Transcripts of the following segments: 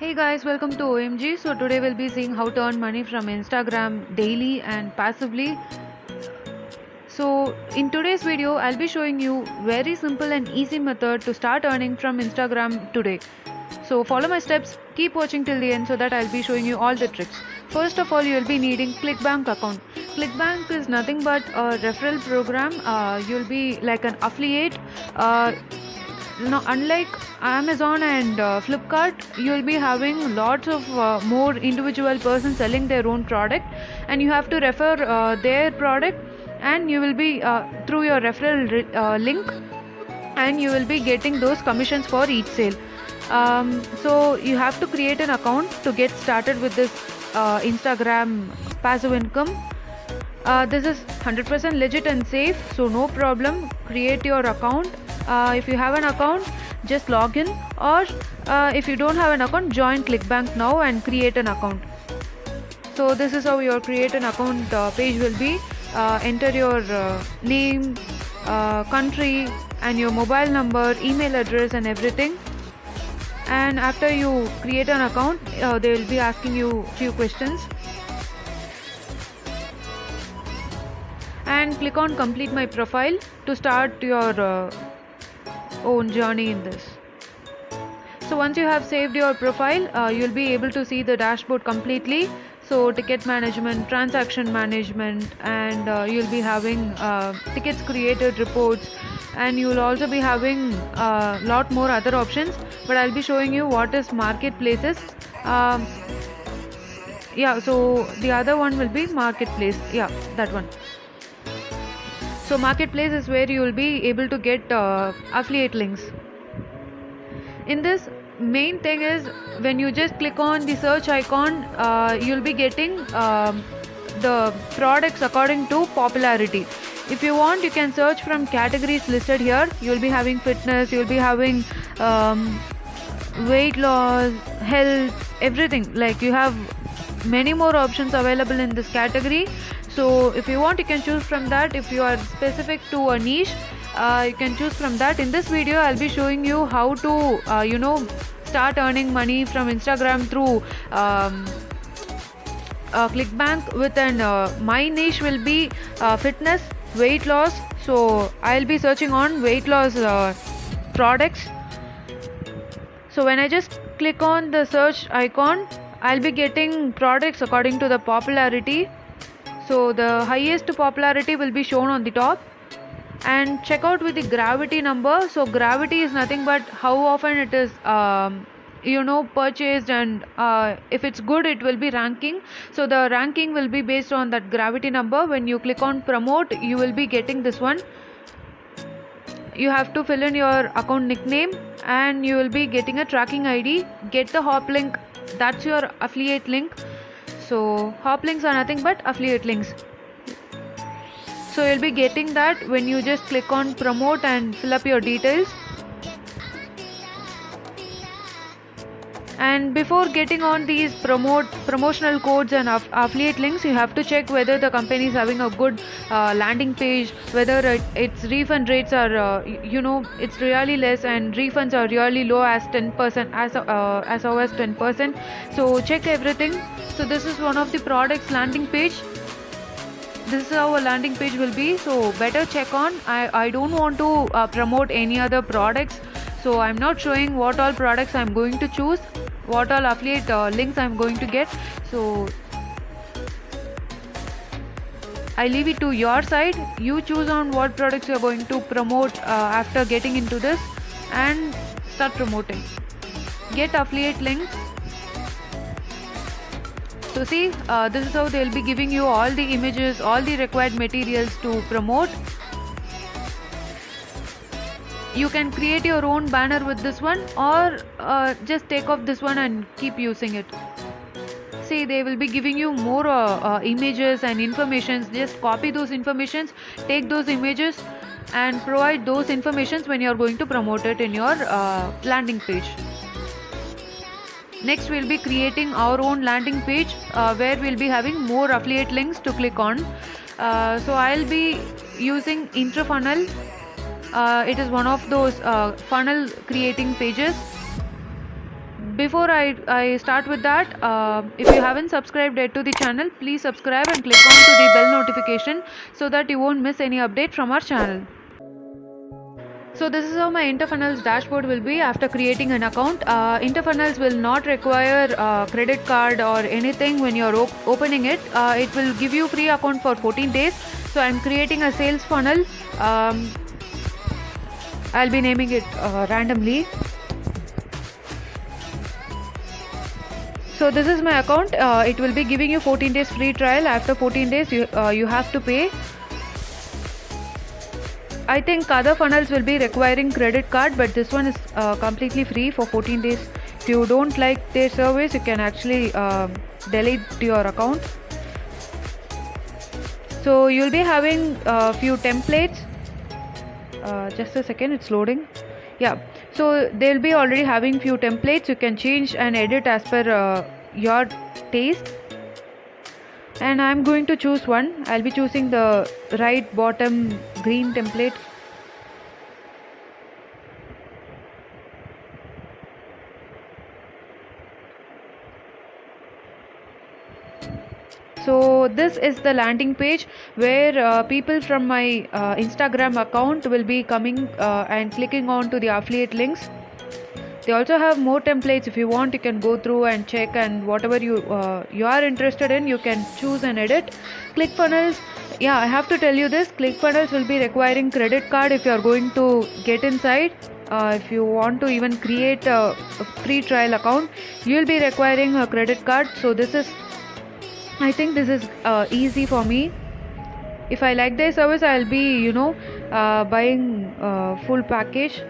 Hey guys, welcome to OMG. So today we'll be seeing how to earn money from Instagram daily and passively. So in today's video, I'll be showing you very simple and easy method to start earning from Instagram today. So follow my steps, keep watching till the end so that I'll be showing you all the tricks. First of all, you'll be needing ClickBank account. ClickBank is nothing but a referral program. You'll be like an affiliate. No, unlike Amazon and Flipkart, you'll be having lots of more individual persons selling their own product, and you have to refer their product, and you will be through your referral link, and you will be getting those commissions for each sale. So you have to create an account to get started with this Instagram passive income. This is 100% legit and safe, so no problem. Create your account. If you have an account, just log in, or if you don't have an account, join ClickBank now and create an account. So this is how your create an account page will be. Enter your name, country, and your mobile number, email address, and everything. And after you create an account, they will be asking you few questions. And click on complete my profile to start your own journey in this. So once you have saved your profile, you'll be able to see the dashboard completely. So ticket management, transaction management, and you'll be having tickets created, reports, and you'll also be having a lot more other options, but I'll be showing you what is marketplaces. Yeah, so the other one will be marketplace. Yeah, that one. So marketplace is where you will be able to get affiliate links. In this, main thing is when you just click on the search icon, you'll be getting the products according to popularity. If you want, you can search from categories listed here. You'll be having fitness, you'll be having weight loss, health, everything. Like you have many more options available in this category. So if you want, you can choose from that. If you are specific to a niche, you can choose from that. In this video, I'll be showing you how to start earning money from Instagram through ClickBank with an my niche will be fitness, weight loss. So I'll be searching on weight loss products. So when I just click on the search icon, I'll be getting products according to the popularity. So the highest popularity will be shown on the top, and check out with the gravity number. So gravity is nothing but how often it is purchased, and if it's good, it will be ranking. So the ranking will be based on that gravity number. When you click on promote, you will be getting this one. You have to fill in your account nickname, and you will be getting a tracking ID. Get the hop link, that's your affiliate link. So hop links are nothing but affiliate links. So you'll be getting that when you just click on promote and fill up your details. And before getting on these promotional codes and affiliate links, you have to check whether the company is having a good landing page, whether its refund rates are it's really less, and refunds are really low as 10%, as low as 10%. So check everything. So this is one of the products landing page. This is how a landing page will be, so better check on. I don't want to promote any other products, so I'm not showing what all products I'm going to choose, what all affiliate links I'm going to get. So I leave it to your side. You choose on what products you're going to promote after getting into this, and start promoting. Get affiliate links. So see, this is how they'll be giving you all the images, all the required materials to promote. You can create your own banner with this one, or just take off this one and keep using it. See, they will be giving you more images and informations. Just copy those informations, take those images, and provide those informations when you're going to promote it in your landing page. Next, we'll be creating our own landing page where we'll be having more affiliate links to click on. So I'll be using IntroFunnel. It is one of those funnel creating pages. before I start with that, if you haven't subscribed yet to the channel, please subscribe and click on to the bell notification so that you won't miss any update from our channel. So this is how my Interfunnels dashboard will be after creating an account. Interfunnels will not require credit card or anything when you're opening it. It will give you free account for 14 days. So I'm creating a sales funnel. I'll be naming it randomly. So this is my account. It will be giving you 14 days free trial. After 14 days you have to pay. I think other funnels will be requiring credit card, but this one is completely free for 14 days. If you don't like their service, you can actually delete your account. So you'll be having a few templates. Just a second, it's loading. Yeah, so they'll be already having few templates. You can change and edit as per your taste. And I'm going to choose one. I'll be choosing the right bottom green template. So this is the landing page where people from my Instagram account will be coming and clicking on to the affiliate links. They also have more templates. If you want, you can go through and check, and whatever you are interested in, you can choose and edit. ClickFunnels, yeah, I have to tell you this. ClickFunnels will be requiring credit card if you are going to get inside. If you want to even create a free trial account, you will be requiring a credit card. So I think this is easy for me. If I like their service, I'll be buying full package.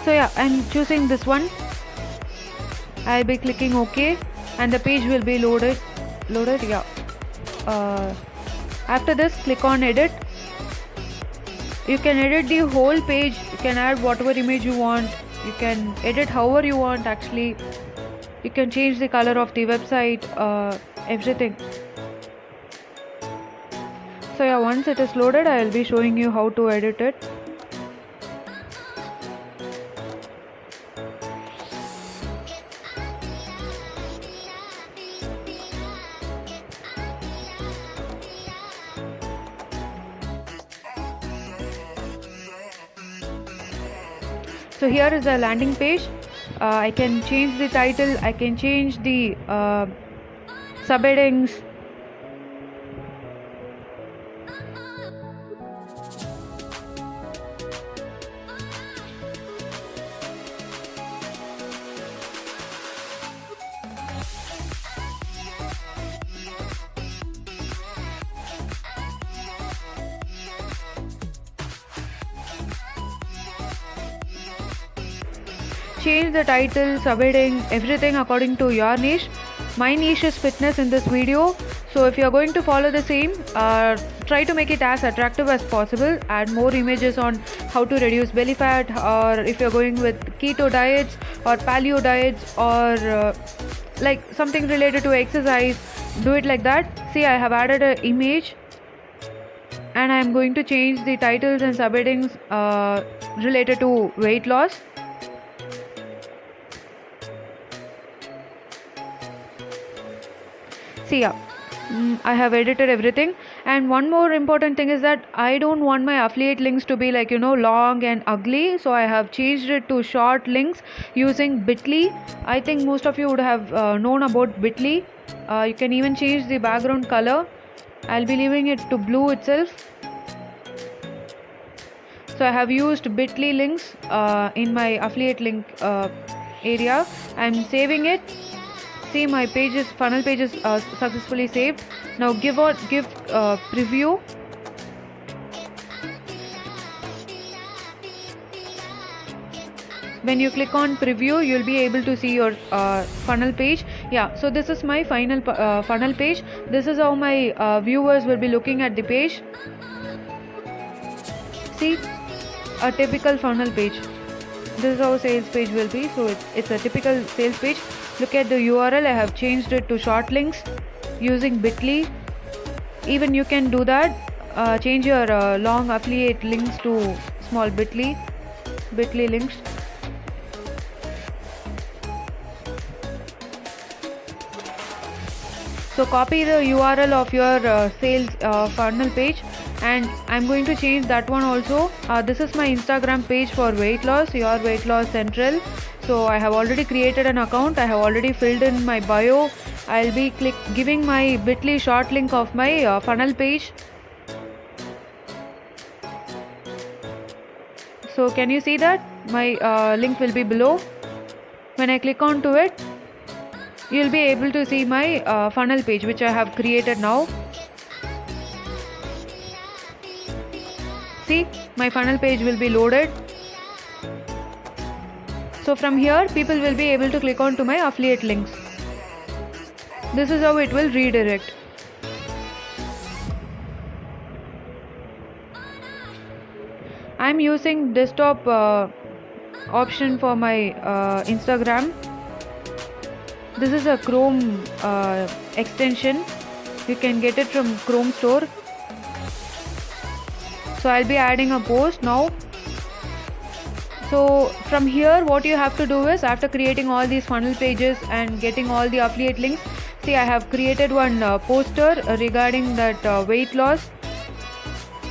So yeah, I'm choosing this one. I'll be clicking OK, and the page will be loaded. Yeah. After this, click on edit. You can edit the whole page. You can add whatever image you want. You can edit however you want. Actually, you can change the color of the website, everything. So yeah, once it is loaded, I'll be showing you how to edit it. So here is the landing page. I can change the title, I can change the subheadings. Change the title, subheading, everything according to your niche. My niche is fitness in this video, so if you are going to follow the same, try to make it as attractive as possible. Add more images on how to reduce belly fat, or if you're going with keto diets or paleo diets, or like something related to exercise, do it like that. See, I have added an image, and I am going to change the titles and subheadings related to weight loss. See, yeah, I have edited everything. And one more important thing is that I don't want my affiliate links to be like long and ugly, so I have changed it to short links using Bitly. I think most of you would have known about Bitly. You can even change the background color. I'll be leaving it to blue itself. So I have used Bitly links in my affiliate link area. I'm saving it. See, my funnel page is successfully saved. Now give preview. When you click on preview, you'll be able to see your funnel page. Yeah, so this is my final funnel page. This is how my viewers will be looking at the page. See, a typical funnel page. This is how sales page will be. So it's a typical sales page. Look at the URL. I have changed it to short links using Bitly. Even you can do that. Change your long affiliate links to small Bitly links. So copy the URL of your sales funnel page, and I'm going to change that one also. This is my Instagram page for weight loss, Your Weight Loss Central. So I have already created an account. I have already filled in my bio. I'll be giving my Bitly short link of my funnel page. So can you see that my link will be below? When I click onto it, you'll be able to see my funnel page which I have created now. See, my funnel page will be loaded. So from here, people will be able to click on to my affiliate links. This is how it will redirect. I'm using desktop option for my Instagram. This is a Chrome extension. You can get it from Chrome store. So I'll be adding a post now. So from here, what you have to do is, after creating all these funnel pages and getting all the affiliate links, see, I have created one poster regarding that weight loss.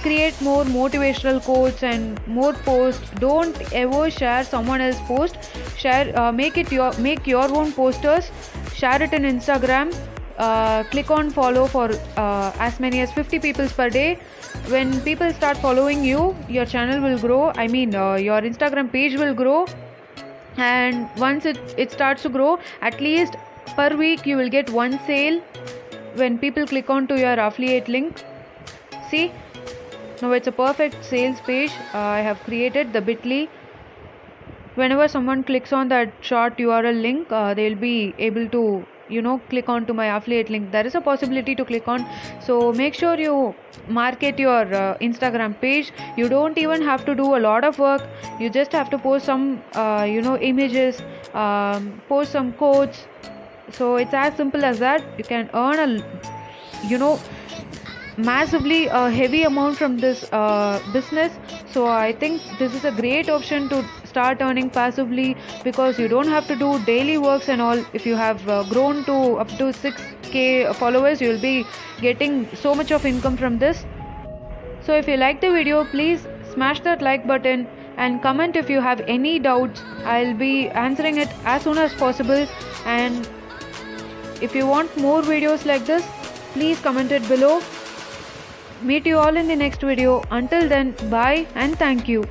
Create more motivational quotes and more posts. Don't ever share someone else's post. Make your own posters. Share it in Instagram. Click on follow for as many as 50 people per day. When people start following you, your channel will grow. Your Instagram page will grow. And once it starts to grow, at least per week you will get one sale when people click on to your affiliate link. See, now it's a perfect sales page. I have created the Bitly. Whenever someone clicks on that short URL link, they'll be able to click on to my affiliate link. There is a possibility to click on. So make sure you market your Instagram page. You don't even have to do a lot of work. You just have to post some images, post some quotes. So it's as simple as that. You can earn massively a heavy amount from this business. So I think this is a great option to start earning passively, because you don't have to do daily works and all. If you have grown to up to 6k followers, you will be getting so much of income from this. So if you like the video, please smash that like button and comment if you have any doubts. I'll be answering it as soon as possible. And if you want more videos like this, please comment it below. Meet you all in the next video. Until then, bye and thank you.